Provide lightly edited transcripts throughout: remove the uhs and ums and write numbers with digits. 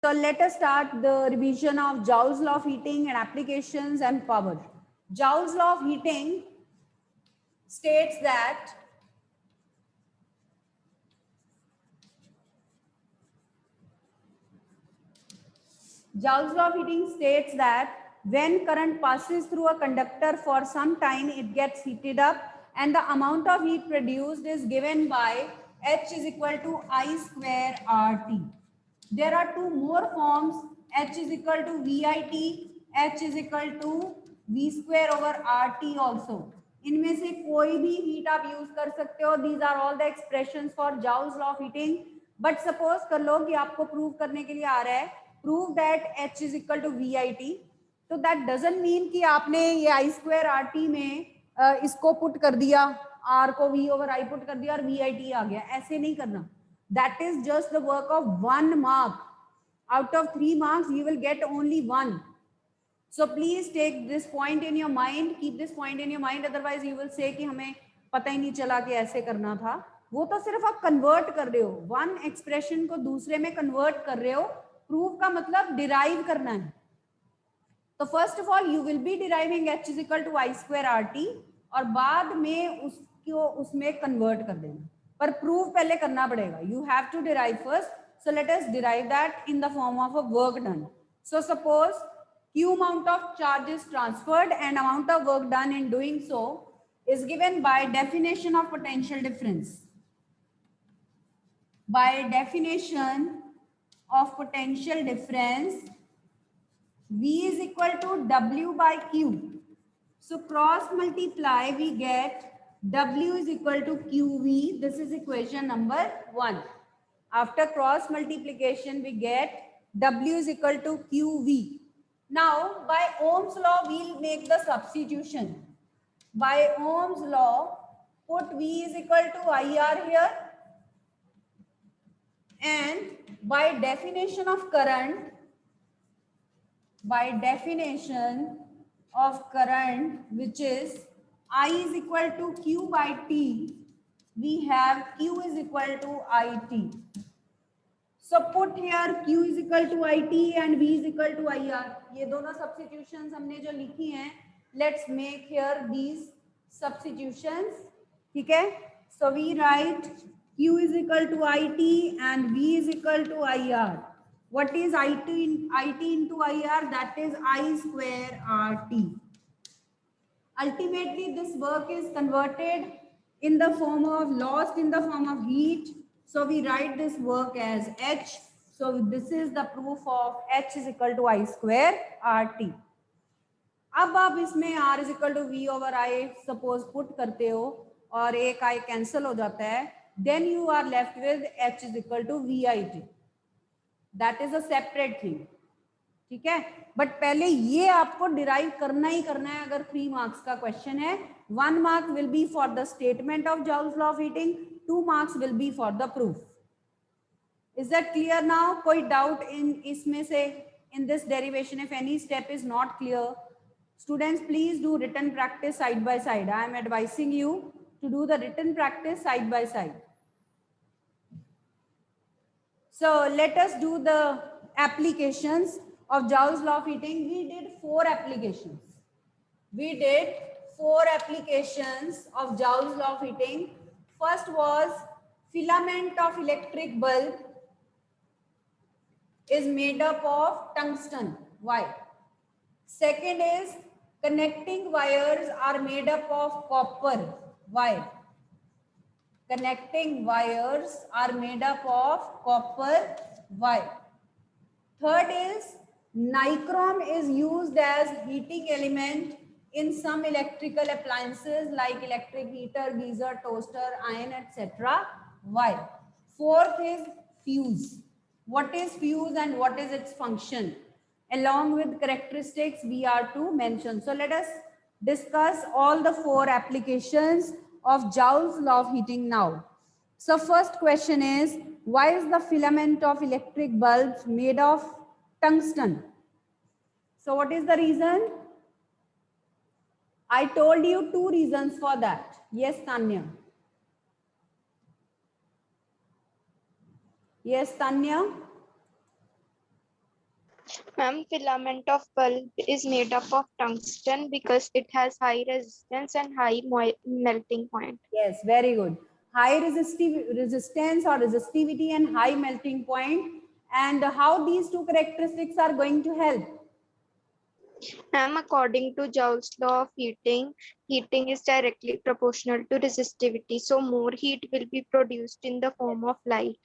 So let us start the revision of Joule's law of heating and applications and power. Joule's law of heating states that Joule's law of heating states that when current passes through a conductor for some time, it gets heated up and the amount of heat produced is given by H is equal to I square RT. There are two more forms, H is equal to VIT, H is equal to V square over RT also. इनमें से कोई भी heat आप use कर सकते हो. These are all the expressions for Joule's law of heating. But suppose कर लो कि आपको प्रूव करने के लिए आ रहा है prove that H is equal to VIT. तो that doesn't mean कि आपने ये I square RT में इसको पुट कर दिया, R को V over I पुट कर दिया और VIT आ गया. ऐसे नहीं करना. That is just the work of 1 mark. Out of 3 marks, you will get only 1. So please take this point in your mind. Keep this point in your mind. Otherwise, you will say कि हमें पता ही नहीं चला कि ऐसे करना था. वो तो सिर्फ आप कन्वर्ट कर रहे हो. वन एक्सप्रेशन को दूसरे में कन्वर्ट कर रहे हो. प्रूव का मतलब डिराइव करना है. तो first of all you will be deriving H is equal to I square RT और बाद में उसको उसमें कन्वर्ट कर देना. पर प्रूव पहले करना पड़ेगा. You have to derive first. So let us derive that in the form of a work done. सो suppose Q amount of charge is transferred and amount of work done in doing so is given by definition of potential difference. By definition of potential difference, V is equal to W by Q. So cross multiply, we get W is equal to QV. This is equation number 1. After cross multiplication, we get W is equal to QV. Now, by Ohm's law, we'll make the substitution. By Ohm's law, put V is equal to IR here. And by definition of current, which is I is equal to Q by T, we have Q is equal to IT. So put here Q is equal to IT and V is equal to IR. ये दोनों substitutions हमने जो लिखी हैं, let's make here these substitutions. ठीक है? So we write Q is equal to IT and V is equal to IR. What is IT into IR? That is I square RT. Ultimately, this work is converted in the form of lost in the form of heat. So we write this work as H. So this is the proof of H is equal to I square RT. अब आप इसमें R is equal to V over I suppose put करते हो और एक I cancel हो जाता है. Then you are left with H is equal to VIT. That is a separate thing. ठीक है. बट पहले ये आपको डिराइव करना ही करना है. अगर 3 मार्क्स का क्वेश्चन है, 1 mark will be for the statement of Joule's law of heating, 2 marks will be for the proof. Is that clear now? कोई doubt in इसमें से in this derivation? If any step is not clear, students please do written practice side by side. I am advising you to do the written practice side by side. So let us do the applications of Joule's law of heating. We did 4 applications. We did 4 applications of Joule's law of heating. First was filament of electric bulb is made up of tungsten. Why? Second is connecting wires are made up of copper. Why? Connecting wires are made up of copper. Why? Third is nichrome is used as heating element in some electrical appliances like electric heater, geyser, toaster, iron, etc. Why? Fourth is fuse. What is fuse and what is its function? Along with characteristics we are to mention. So let us discuss all the 4 applications of Joule's law of heating now. So first question is, why is the filament of electric bulbs made of tungsten? So what is the reason? I told you 2 reasons for that. Yes, Tanya. Yes, Tanya. Ma'am, filament of bulb is made up of tungsten because it has high resistance and high melting point. Yes, very good. High resistance or resistivity and high melting point. And how these two characteristics are going to help? Ma'am, according to Joule's law of heating, heating is directly proportional to resistivity. So more heat will be produced in the Yes. form of light.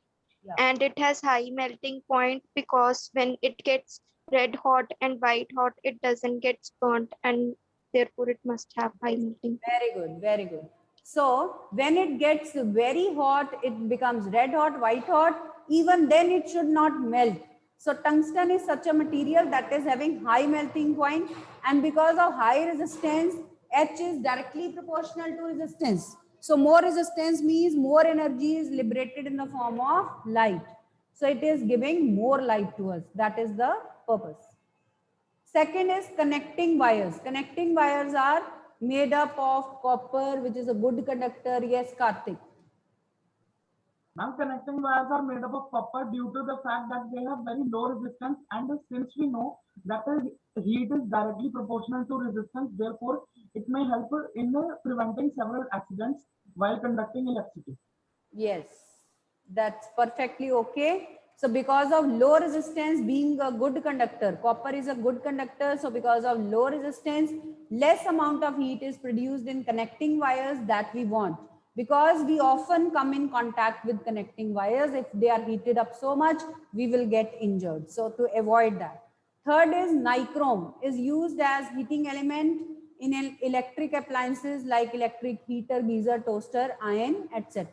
Yeah. And it has high melting point because when it gets red hot and white hot, it doesn't get burnt, and therefore it must have high Yes. melting point. Very good, very good. So when it gets very hot, it becomes red hot, white hot. Even then it should not melt. So tungsten is such a material that is having high melting point, and because of high resistance, H is directly proportional to resistance. So more resistance means more energy is liberated in the form of light. So it is giving more light to us. That is the purpose. Second is connecting wires. Connecting wires are made up of copper, which is a good conductor. Yes, Karthik. Now, connecting wires are made up of copper due to the fact that they have very low resistance, and since we know that the heat is directly proportional to resistance, therefore it may help in preventing several accidents while conducting electricity. Yes, that's perfectly okay. So because of low resistance being a good conductor, copper is a good conductor. So because of low resistance, less amount of heat is produced in connecting wires that we want. Because we often come in contact with connecting wires, if they are heated up so much, we will get injured. So to avoid that. Third is nichrome is used as heating element in electric appliances like electric heater, geyser, toaster, iron, etc.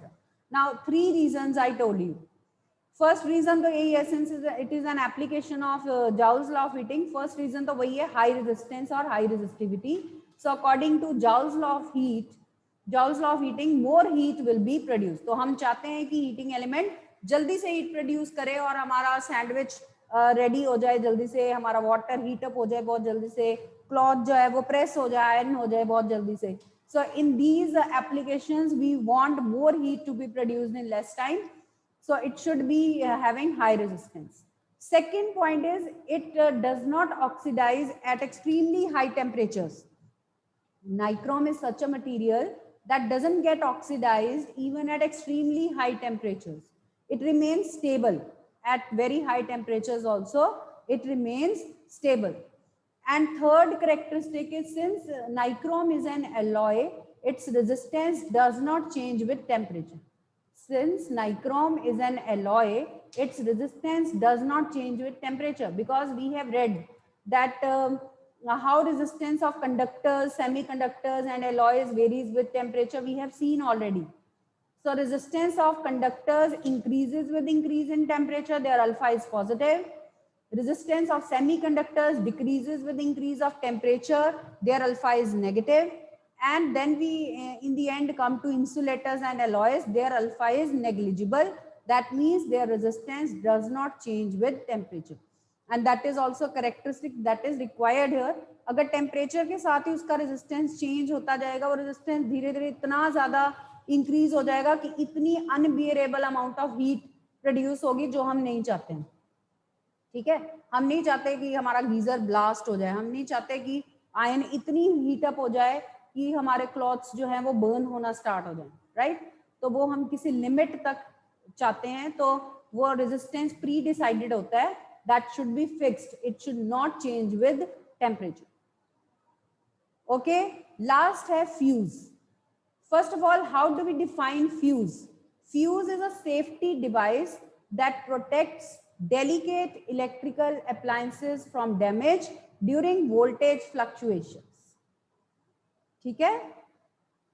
Now, three reasons I told you. First reason तो यही है, since it is an application of Joule's law of heating. First reason तो वही है, high resistance और high resistivity. So according to Joule's law of heat, Joule's law of heating, more heat will be produced. तो हम चाहते हैं कि heating element जल्दी से heat produce करे और हमारा sandwich रेडी हो जाए जल्दी से, हमारा वाटर हीट अप हो जाए बहुत जल्दी से, क्लॉथ जो है वो प्रेस हो जाए, आयरन हो जाए बहुत जल्दी से. So in these applications we want more heat to be produced in less time. So it should be having high resistance. Second point is it does not oxidize at extremely high temperatures. Nichrome is such a material that doesn't get oxidized even at extremely high temperatures. It remains stable at very high temperatures also. It remains stable. And third characteristic is since nichrome is an alloy, its resistance does not change with temperature. Since nichrome is an alloy, its resistance does not change with temperature, because we have read that how resistance of conductors, semiconductors and alloys varies with temperature. We have seen already. So resistance of conductors increases with increase in temperature. Their alpha is positive. Resistance of semiconductors decreases with increase of temperature. Their alpha is negative. And then we, in the end, come to insulators and alloys. Their alpha is negligible. That means their resistance does not change with temperature. And that is also characteristic that is required here. अगर temperature के साथ ही उसका resistance change होता जाएगा, वो resistance धीरे धीरे इतना ज्यादा इंक्रीज हो जाएगा कि इतनी unbearable amount of heat produce होगी जो हम नहीं चाहते हैं. ठीक है, हम नहीं चाहते कि हमारा गीजर ब्लास्ट हो जाए, हम नहीं चाहते कि आयन इतनी हीटअप हो जाए कि हमारे क्लॉथ्स जो हैं वो बर्न होना स्टार्ट हो जाए, राइट. तो वो हम किसी लिमिट तक चाहते हैं, तो वो रेजिस्टेंस प्री डिसाइडेड होता है, that should be fixed. It should not change with temperature. Okay, last है fuse. First of all, how do we define fuse? Fuse is a safety device that protects delicate electrical appliances from damage during voltage fluctuations. ठीक है,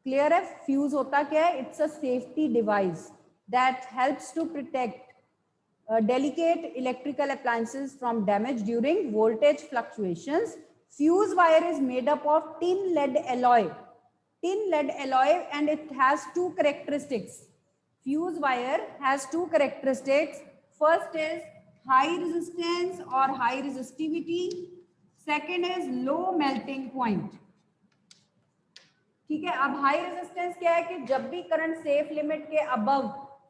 clear है. Fuse होता क्या है? It's a safety device that helps to protect delicate electrical appliances from damage during voltage fluctuations. Fuse wire is made up of tin lead alloy. Tin lead alloy, and it has two characteristics. Fuse wire has two characteristics. First is high resistance or high resistivity. Second is low melting point. ठीक है, अब high resistance क्या है कि जब भी current safe limit के above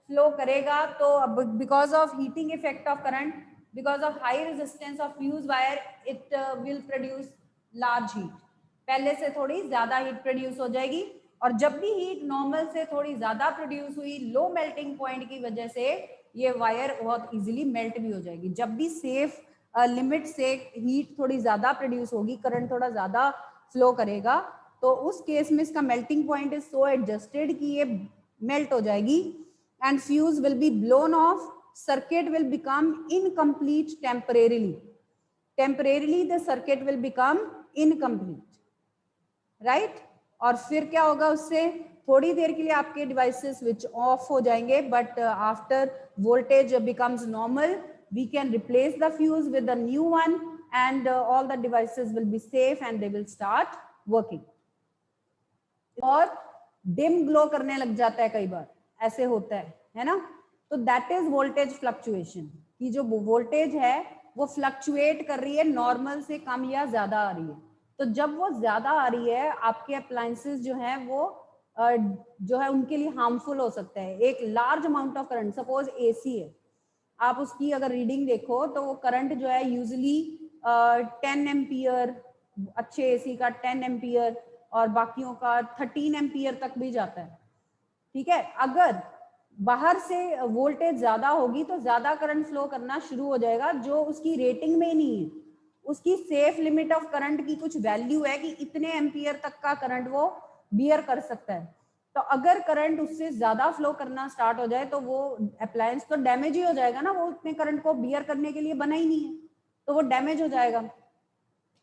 flow करेगा तो अब because of heating effect of current because of high resistance of fuse wire it will produce large heat. पहले से थोड़ी ज्यादा हीट प्रोड्यूस हो जाएगी, और जब भी हीट नॉर्मल से थोड़ी ज्यादा प्रोड्यूस हुई लो मेल्टिंग पॉइंट की वजह से ये वायर बहुत इजीली मेल्ट भी हो जाएगी. जब भी सेफ लिमिट से हीट थोड़ी ज्यादा प्रोड्यूस होगी, करंट थोड़ा ज्यादा फ्लो करेगा, तो उस केस में इसका melting point is so adjusted कि ये मेल्ट हो जाएगी and fuse will be blown off. Circuit will become incomplete temporarily. Temporarily the circuit will become incomplete, right? और फिर क्या होगा, उससे थोड़ी देर के लिए आपके डिवाइसेस स्विच ऑफ हो जाएंगे, but after voltage becomes normal we can replace the fuse with a new one and all the devices will be safe and they will start working. और डिम ग्लो करने लग जाता है, कई बार ऐसे होता है ना. तो दैट इज वोल्टेज फ्लक्चुएशन, कि जो वोल्टेज है वो फ्लक्चुएट कर रही है, नॉर्मल से कम या ज्यादा आ रही है. तो जब वो ज्यादा आ रही है, आपके अप्लायंसेस जो है वो जो है उनके लिए हार्मफुल हो सकता है. एक large amount of current, suppose AC है, आप उसकी अगर रीडिंग देखो तो वो करंट जो है यूजुअली 10 एम्पियर, अच्छे एसी का 10 एम्पियर और बाकियों का 13 एम्पियर तक भी जाता है. ठीक है, अगर बाहर से वोल्टेज ज्यादा होगी तो ज्यादा करंट फ्लो करना शुरू हो जाएगा, जो उसकी रेटिंग में नहीं है. उसकी सेफ लिमिट ऑफ करंट की कुछ वैल्यू है कि इतने एम्पियर तक का करंट वो बियर कर सकता है. तो अगर करंट उससे ज्यादा फ्लो करना स्टार्ट हो जाए तो वो अप्लायंस तो डैमेज ही हो जाएगा ना, वो उतने करंट को बियर करने के लिए बना ही नहीं है, तो वो डैमेज हो जाएगा.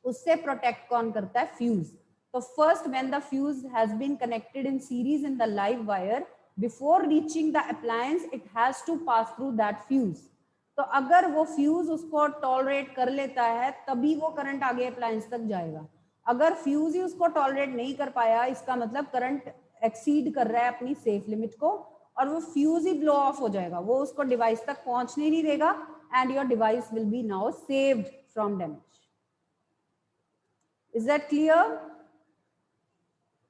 उससे प्रोटेक्ट कौन करता है? Fuse. So first, when the fuse has been connected in series in the live wire, before reaching the appliance, it has to pass through that fuse. तो अगर वो फ्यूज उसको टॉलरेट कर लेता है तभी वो करंट आगे अप्लायंस तक जाएगा. अगर फ्यूज ही उसको टॉलरेट नहीं कर पाया, इसका मतलब करंट एक्सीड कर रहा है अपनी सेफ लिमिट को, और वो फ्यूज ही ब्लो ऑफ हो जाएगा, वो उसको डिवाइस तक पहुंचने नहीं देगा, and your device will be now saved from damage. Is that clear?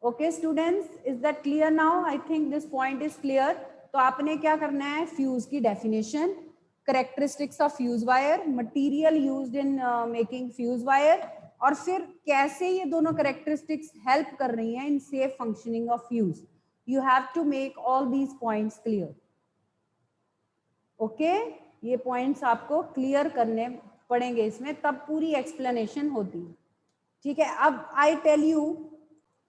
Okay students, is that clear now? I think this point is clear. तो आपने क्या करना है, फ्यूज की definition, characteristics of fuse wire, material used in making fuse wire, और फिर कैसे ये दोनों कैरेक्टरिस्टिक्स हेल्प कर रही हैं in safe functioning of fuse. You have to make all these points clear. Okay, ये पॉइंट्स आपको क्लियर करने पड़ेंगे इसमें, तब पूरी एक्सप्लेनेशन होती है. ठीक है, अब I tell you.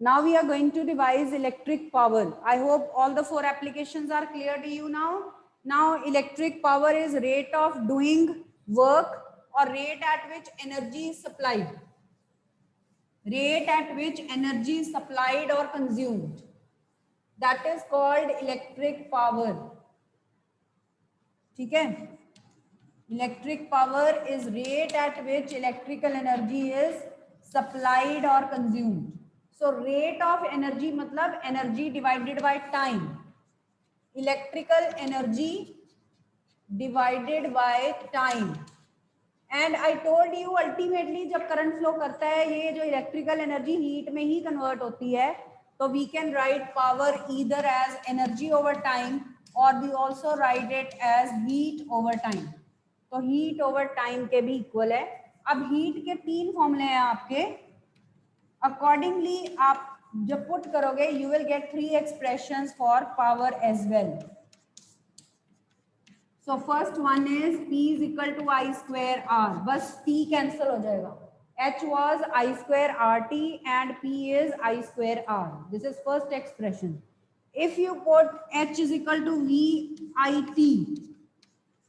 Now we are going to revise electric power. I hope all the 4 applications are clear to you now. Now electric power is rate of doing work or rate at which energy is supplied. Rate at which energy is supplied or consumed. That is called electric power. ठीक है? Electric power is rate at which electrical energy is supplied or consumed. So rate of energy मतलब energy divided by time. Electrical energy divided by time. And I told you ultimately जब current flow करता है, ये जो electrical energy heat में ही convert होती है, तो we can write power either as energy over time or we also write it as heat over time. तो heat over time के भी equal है. अब heat के 3 फॉर्मूले हैं आपके. Accordingly, आप जब पुट करोगे you will get 3 expressions for power as well. So first one is P is equal to I square R. बस T cancel हो जाएगा. H was I square RT and P is I square R. This is first expression. If you put H is equal to VIT,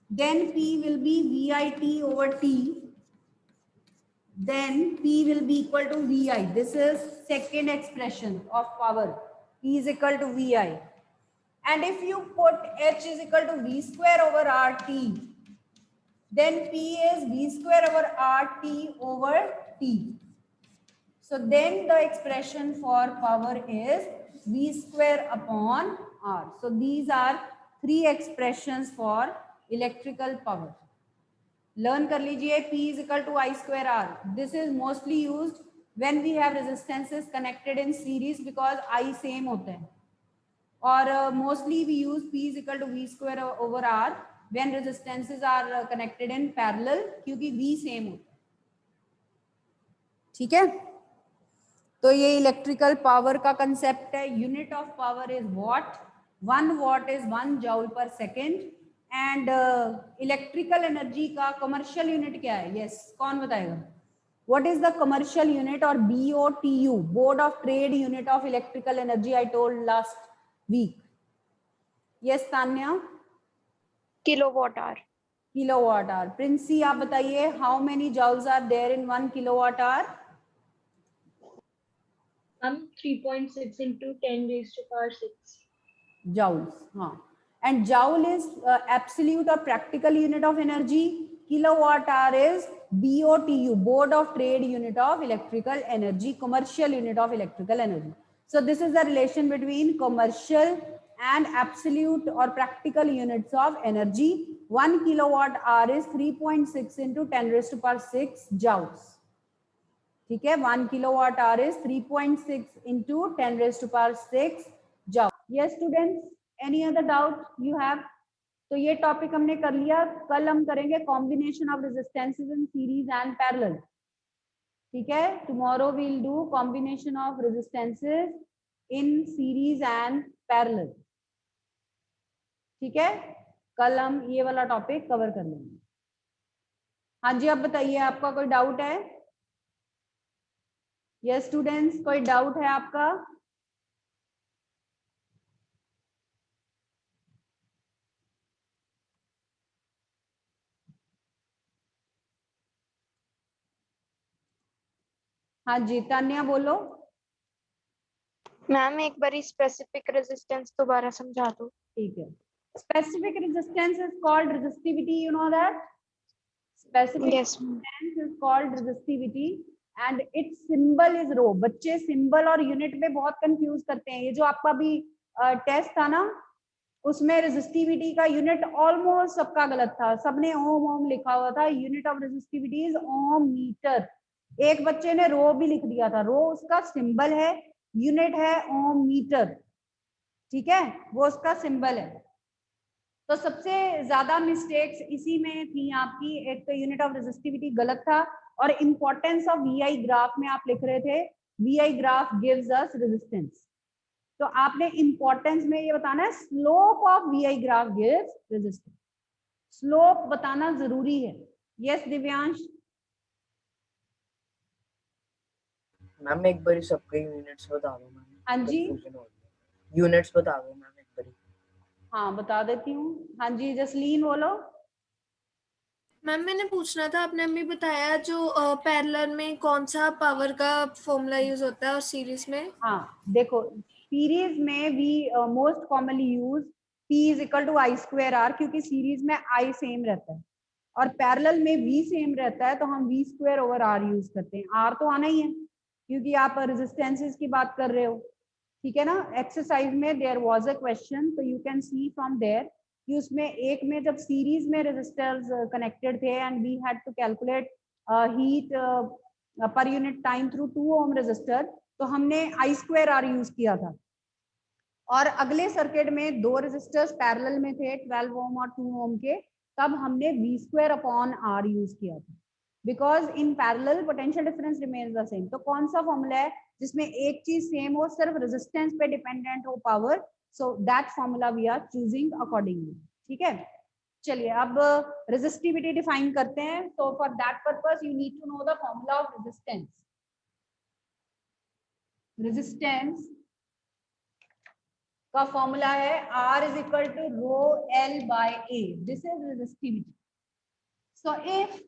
then P will be VIT over T. Then P will be equal to VI. This is second expression of power. P is equal to VI. And if you put H is equal to V square over RT, then P is V square over RT over T. So then the expression for power is V square upon R. So these are 3 expressions for electrical power. Learn कर लीजिए. P is equal to I square R. This is mostly used when we have resistances connected in series because I same होता है. और mostly we use P is equal to V square over R when resistances are connected in parallel, क्योंकि V same होता है, ठीक है। तो ये इलेक्ट्रिकल पावर का कंसेप्ट है। Unit of power is watt, 1 watt इज 1 joule per second। And electrical energy का कमर्शियल यूनिट क्या है? यस, कौन बताएगा? What is the commercial unit और BOTU, board of trade unit of electrical energy, I told last week. Yes Tanya? Kilowatt hour. Kilowatt hour. Princy आप बताइए, how many joules are there in 1 kilowatt hour? 3.6 into 10 raised to power 6 joules, हाँ। And joule is absolute or practical unit of energy. Kilowatt hour is BOTU, board of trade unit of electrical energy, commercial unit of electrical energy. So this is the relation between commercial and absolute or practical units of energy. 1 kilowatt hour is 3.6 into 10 raised to power 6 joules. ठीक है, 1 kilowatt hour is 3.6 into 10 raised to power 6 joule. Yes students, any other doubt you have? तो ये topic हमने कर लिया। कल हम करेंगे combination of resistances in series and parallel, ठीक है। Tomorrow we'll do combination of resistances in series and parallel, ठीक है। कल हम ये वाला टॉपिक कवर कर लेंगे। हाँ जी, अब बताइए, आपका कोई डाउट है? यस स्टूडेंट्स, कोई डाउट है आपका? हाँ जी, तान्या बोलो। मैम एक बार स्पेसिफिक रेजिस्टेंस दोबारा समझा दो। ठीक है, specific resistance is called resistivity, you know that? Specific Yes, ma'am. resistance is called resistivity and its symbol is rho। बच्चे सिंबल और यूनिट में बहुत कंफ्यूज करते हैं। ये जो आपका भी टेस्ट था ना, उसमें रेजिस्टिविटी का यूनिट ऑलमोस्ट सबका गलत था, सबने ओम ओम लिखा हुआ था। Unit of resistivity is ohm metre. एक बच्चे ने रो भी लिख दिया था, रो उसका सिंबल है, यूनिट है ओम मीटर, ठीक है, वो उसका सिंबल है। तो सबसे ज्यादा मिस्टेक्स इसी में थी आपकी। एक तो यूनिट ऑफ रेजिस्टिविटी गलत था, और इंपॉर्टेंस ऑफ VI ग्राफ में आप लिख रहे थे VI graph gives us resistance. तो आपने इंपॉर्टेंस में ये बताना है slope of VI graph gives resistance, slope बताना जरूरी है। यस दिव्यांश? मैम एक बार सबके यूनिट्स बता दो मैम। हाँ जी, यूनिट्स बता दो मैम एक बार। हाँ बता देती हूँ। हाँ जी जसलीन बोलो। मैम मैंने पूछना था, आपने अभी बताया जो पैरेलल में कौन सा पावर का फॉर्मूला यूज होता है और सीरीज में? हाँ देखो, सीरीज में we most commonly use P is equal to I square R, क्योंकि सीरीज में I सेम रहता है और पैरेलल में V सेम रहता है, तो हम V square over R use करते हैं। R तो आना ही है क्योंकि आप रेजिस्टेंसेस की बात कर रहे हो, ठीक है ना। एक्सरसाइज में देयर वाज अ क्वेश्चन, तो you can see from there कि उसमें एक में जब सीरीज में रेजिस्टर्स कनेक्टेड थे and we had to calculate heat per unit time through 2 ohm resistor, तो हमने I स्क्वायर R यूज किया था। और अगले सर्किट में दो रेजिस्टर्स पैरेलल में थे 12 ओम और 2 ओम के, तब हमने V square upon R use किया था, because in parallel potential difference remains the same. तो कौन सा फॉर्मूला है जिसमें एक चीज सेम हो, सिर्फ रेजिस्टेंस पे डिपेंडेंट हो power, so that formula we are choosing accordingly, ठीक है। चलिए अब रेजिस्टिविटी डिफाइन करते हैं। तो for that purpose you need to know the formula of resistance. Resistance का फॉर्मूला है R is equal to rho L by A। This is resistivity. So if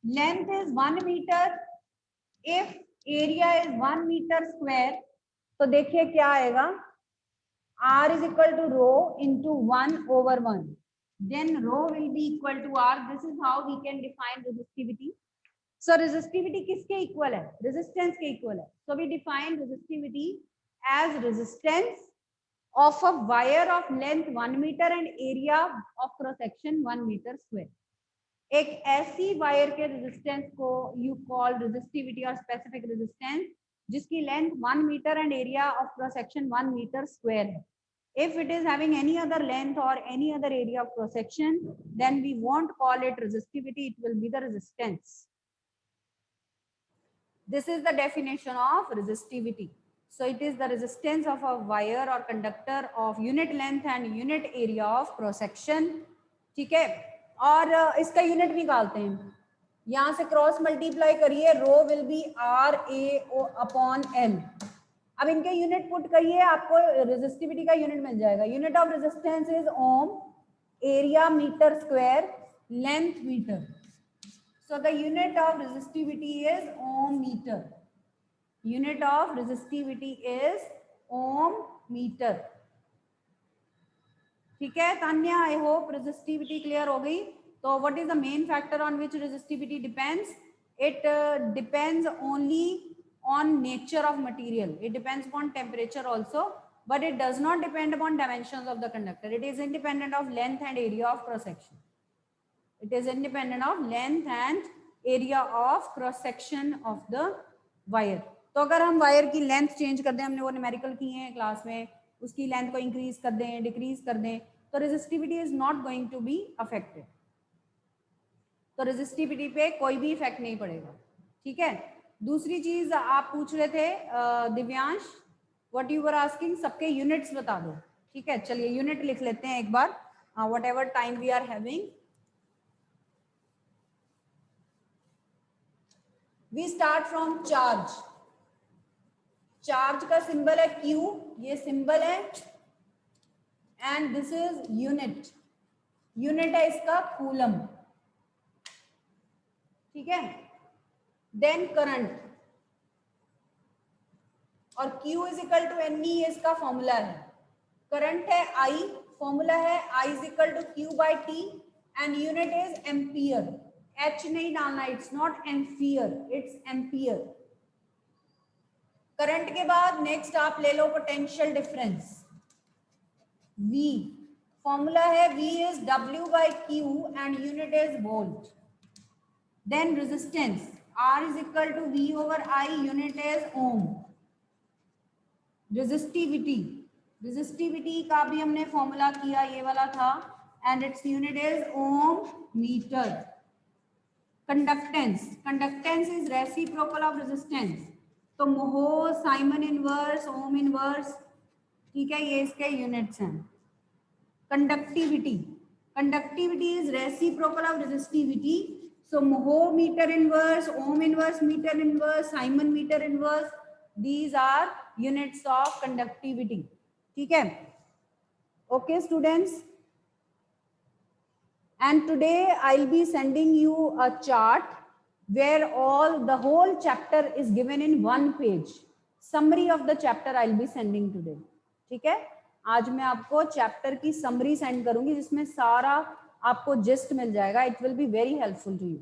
length is 1 metre, if area is 1 metre square, तो देखिए क्या आएगा, R is equal to rho into 1 over 1. Then rho will be equal to R. This is how we can define resistivity. So resistivity किसके equal है? Resistance के equal है. So we define resistivity as resistance of a wire of length 1 meter and area of cross section 1 meter square. एक ऐसी wire के resistance को you call resistivity और specific resistance जिसकी length 1 metre and area of cross section 1 metre square है। If it is having any other length or any other area of cross section, then we won't call it resistivity, it will be the resistance. This is the definition of resistivity. So it is the resistance of a wire or conductor of unit length and unit area of cross section. ठीक है, और इसका unit निकालते हैं. यहाँ से cross multiply करिए, rho will be R A upon L. अब इनके यूनिट पुट करिए, आपको रेजिस्टिविटी का यूनिट मिल जाएगा. Unit of resistance is ohm, area metre square, length metre. So the unit of resistivity is ohm meter. Unit of resistivity is ohm meter. ठीक है Tanya, I hope resistivity clear हो गई. तो what is the main factor on which resistivity depends? It depends only on nature of material. It depends upon temperature also, but it does not depend upon dimensions of the conductor. It is independent of length and area of cross section. It is independent of length and area of cross section of the wire. तो अगर हम wire की length change कर दें, हमने वो numerical किए हैं क्लास में, उसकी लेंथ को इंक्रीज कर दें, डिक्रीज कर दें, तो resistivity is not going to be affected. तो रेजिस्टिविटी पे कोई भी इफेक्ट नहीं पड़ेगा. ठीक है. दूसरी चीज आप पूछ रहे थे Divyansh, what you were asking, सबके यूनिट्स बता दो. ठीक है, चलिए यूनिट लिख लेते हैं एक बार, whatever time we are having. We start from charge. Charge का सिंबल है Q, ये सिंबल है, and this is unit. Unit है इसका कूलम. ठीक है. देन करंट, और Q is equal to NE, इसका फॉर्मूला है. करंट है I, फॉर्मूला है I is equal to Q by T, and unit is ampere. H नहीं डालना, it's not ampere, it's ampere. Current के बाद नेक्स्ट आप ले लो पोटेंशियल डिफरेंस V. फॉर्मूला है V is W by Q and unit is volt. Then resistance R is equal to V over I, unit is ohm. Resistivity, resistivity का भी हमने formula किया, ये वाला था, and its unit is ohm metre. Conductance, conductance is reciprocal of resistance. तो mho, siemens inverse, ohm inverse. ठीक है, ये इसके यूनिट्स हैं. Conductivity, conductivity is reciprocal of resistivity. So mho metre inverse, ohm inverse metre inverse, siemens metre inverse, these are units of conductivity. ठीक है. Okay students, and today I'll be sending you a chart where the whole chapter is given in one page. Summary of the chapter I'll be sending today. ठीक है. आज मैं आपको chapter की summary send करूंगी जिसमें सारा आपको जिस्ट मिल जाएगा. It will be very helpful to you.